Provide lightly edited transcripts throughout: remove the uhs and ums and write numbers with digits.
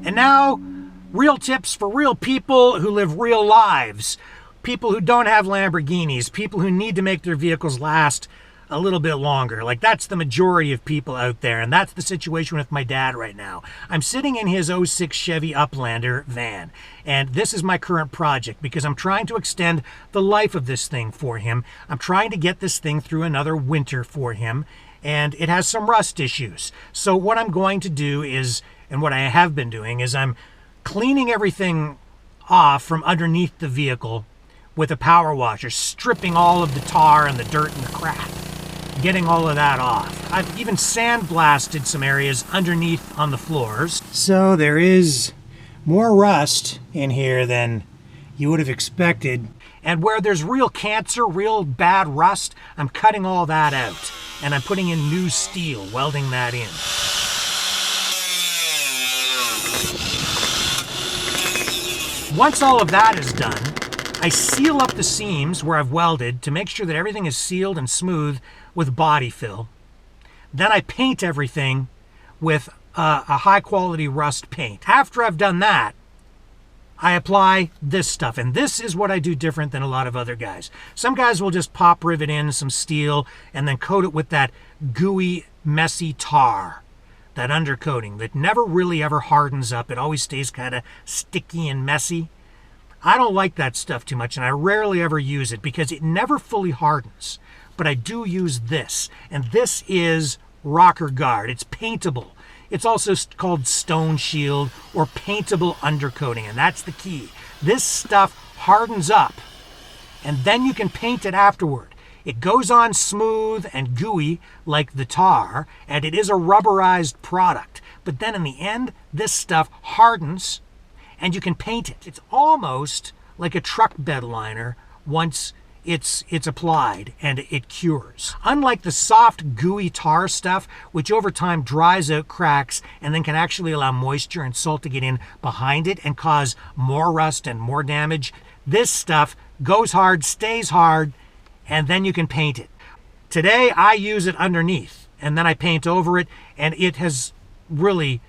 And now, real tips for real people who live real lives. People who don't have Lamborghinis, people who need to make their vehicles last a little bit longer. Like, that's the majority of people out there, and that's the situation with my dad right now. I'm sitting in his '06 Chevy Uplander van, and this is my current project because I'm trying to extend the life of this thing for him. I'm trying to get this thing through another winter for him, and it has some rust issues. So what I'm going to do is, and what I have been doing, is I'm cleaning everything off from underneath the vehicle with a power washer, stripping all of the tar and the dirt and the crap, getting all of that off. I've even sandblasted some areas underneath on the floors. So there is more rust in here than you would have expected. And where there's real cancer, real bad rust, I'm cutting all that out. And I'm putting in new steel, welding that in. Once all of that is done, I seal up the seams where I've welded to make sure that everything is sealed and smooth with body fill. Then I paint everything with a high quality rust paint. After I've done that, I apply this stuff, and this is what I do different than a lot of other guys. Some guys will just pop rivet in some steel and then coat it with that gooey, messy tar, that undercoating that never really ever hardens up. It always stays kind of sticky and messy. I don't like that stuff too much, and I rarely ever use it because it never fully hardens. But I do use this, and this is Rocker Guard. It's paintable. It's also called Stone Shield or paintable undercoating, and that's the key. This stuff hardens up, and then you can paint it afterward. It goes on smooth and gooey like the tar, and it is a rubberized product. But then in the end, this stuff hardens, and you can paint it. It's almost like a truck bed liner once it's applied and it cures. Unlike the soft, gooey tar stuff, which over time dries out cracks and then can actually allow moisture and salt to get in behind it and cause more rust and more damage, this stuff goes hard, stays hard, and then you can paint it. Today, I use it underneath, and then I paint over it, and it has really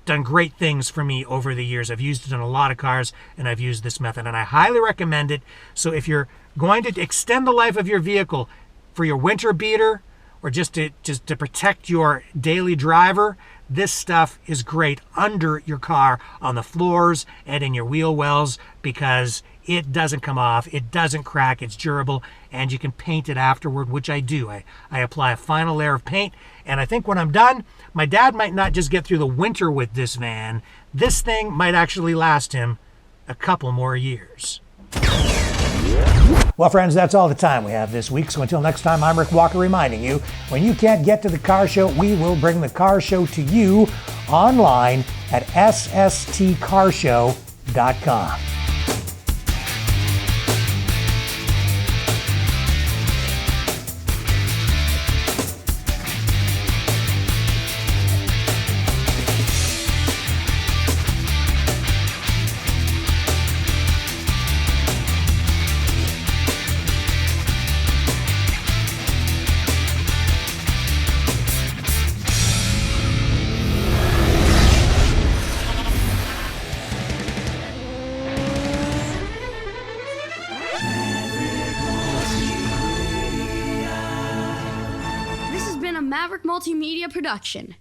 done great things for me over the years. I've used it in a lot of cars, and I've used this method, and I highly recommend it. So if you're going to extend the life of your vehicle for your winter beater or just to protect your daily driver, this stuff is great under your car on the floors and in your wheel wells because it doesn't come off, it doesn't crack, it's durable, and you can paint it afterward, which I do. I apply a final layer of paint, and I think when I'm done, my dad might not just get through the winter with this van. This thing might actually last him a couple more years. Well, friends, that's all the time we have this week. So until next time, I'm Rick Walker reminding you, when you can't get to the car show, we will bring the car show to you online at sstcarshow.com. Maverick Multimedia Production.